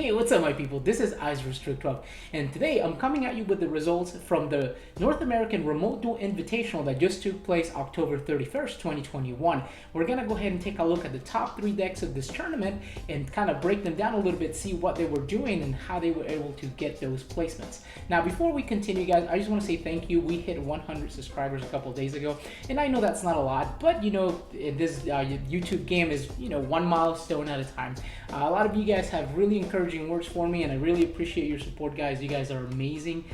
Hey, what's up my people? This is IceRestrict12 and today I'm coming at you with the results from the North American Remote Duel Invitational that just took place October 31st, 2021. We're gonna go ahead and take a look at the top 3 decks of this tournament and kind of break them down a little bit, see what they were doing and how they were able to get those placements. Now before we continue guys, I just want to say thank you. We hit 100 subscribers a couple days ago and I know that's not a lot, but you know, this YouTube game is, you know, one milestone at a time. A lot of you guys have really encouraging words for me and I really appreciate your support guys. You guys are amazing.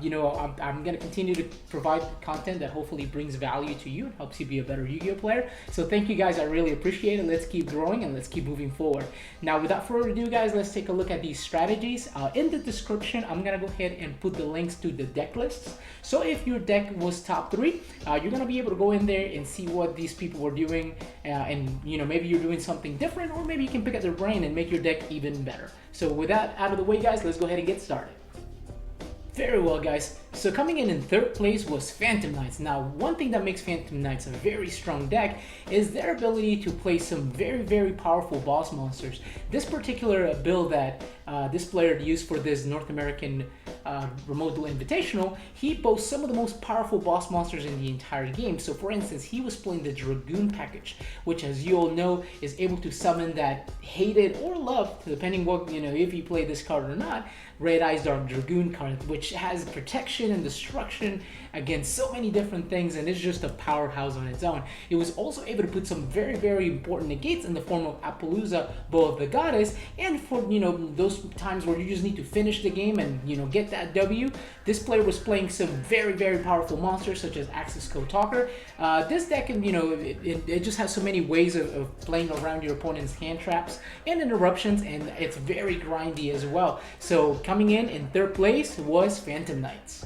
You know, I'm going to continue to provide content that hopefully brings value to you and helps you be a better Yu-Gi-Oh player. So thank you guys, I really appreciate it. Let's keep growing and let's keep moving forward. Now without further ado guys, let's take a look at these strategies. In the description I'm going to go ahead and put the links to the deck lists. So if your deck was top 3, you're going to be able to go in there and see what these people were doing and you know, maybe you're doing something different or maybe you can pick at their brain and make your deck even better. So with that out of the way guys, let's go ahead and get started. Very well guys, so coming in 3rd place was Phantom Knights. Now one thing that makes Phantom Knights a very strong deck is their ability to play some very powerful boss monsters. This particular build that this player used for this North American Remote Duel Invitational, he boasts some of the most powerful boss monsters in the entire game. So for instance, he was playing the Dragoon package, which as you all know is able to summon that hated or loved, depending what, you know, if you play this card or not, Red Eyes Dark Dragoon card, which has protection and destruction against so many different things and is just a powerhouse on its own. It was also able to put some very important negates in the form of Appaloosa, Bow of the Goddess, and for, you know, those times where you just need to finish the game and, you know, get that W, this player was playing some very powerful monsters such as Axis Code Talker. This deck, you know, it just has so many ways of playing around your opponent's hand traps and interruptions, and it's very grindy as well. So coming in 3rd place was Phantom Knights.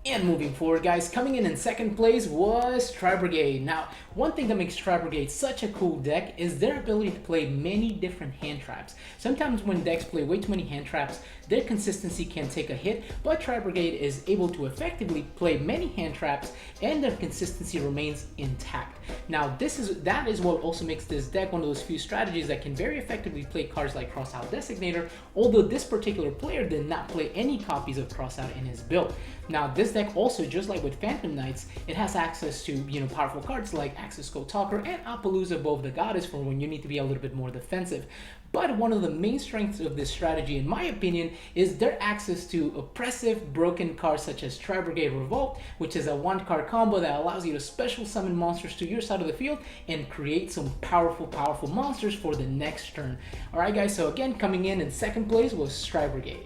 And moving forward guys, coming in 2nd place was Tri-Brigade. Now one thing that makes Tri-Brigade such a cool deck is their ability to play many different hand traps. Sometimes when decks play way too many hand traps, their consistency can take a hit, but Tri-Brigade is able to effectively play many hand traps and their consistency remains intact. Now that is what also makes this deck one of those few strategies that can very effectively play cards like Crossout Designator, although this particular player did not play any copies of Crossout in his build. Now this deck also, just like with Phantom Knights, it has access to, you know, powerful cards like Axis Code Talker and Appaloosa, Bow of the Goddess, for when you need to be a little bit more defensive. But one of the main strengths of this strategy, in my opinion, is their access to oppressive, broken cards such as Tri-Brigade Revolt, which is a 1-card combo that allows you to special summon monsters to your side of the field and create some powerful monsters for the next turn. Alright guys, so again, coming in 2nd place was Tri-Brigade.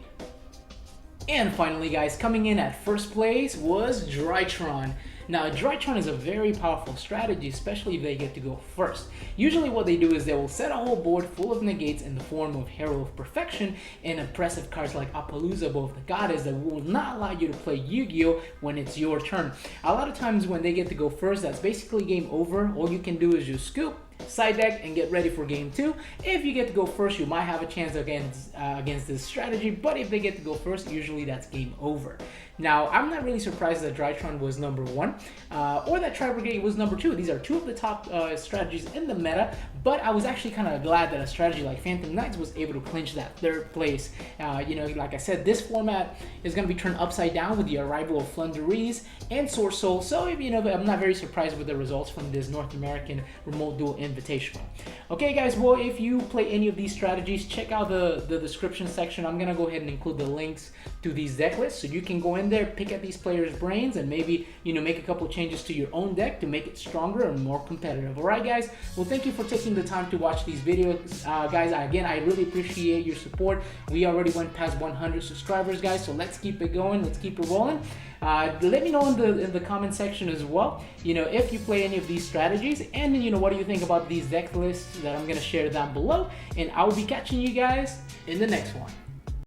And finally guys, coming in at 1st place was Drytron. Now Drytron is a very powerful strategy, especially if they get to go first. Usually what they do is they will set a whole board full of negates in the form of Herald of Perfection and impressive cards like Appaloosa, Bow of the Goddess, that will not allow you to play Yu-Gi-Oh when it's your turn. A lot of times when they get to go first, that's basically game over. All you can do is just scoop, side deck, and get ready for game 2. If you get to go first, you might have a chance against this strategy, but if they get to go first, usually that's game over. Now, I'm not really surprised that Drytron was number 1, or that Tri-Brigade was number 2. These are 2 of the top strategies in the meta, but I was actually kind of glad that a strategy like Phantom Knights was able to clinch that 3rd place. You know, like I said, this format is going to be turned upside down with the arrival of Flundereeze and Source Soul, so you know, I'm not very surprised with the results from this North American Remote Duel Invitational. Okay guys, well if you play any of these strategies, check out the description section. I'm gonna go ahead and include the links to these deck lists so you can go in there, pick at these players' brains, and maybe, you know, make a couple changes to your own deck to make it stronger and more competitive. Alright guys, well thank you for taking the time to watch these videos. Guys, again, I really appreciate your support. We already went past 100 subscribers guys, so let's keep it going, let's keep it rolling. Let me know in the comment section as well, you know, if you play any of these strategies, and you know, what do you think about these deck lists that I'm going to share down below, and I will be catching you guys in the next one.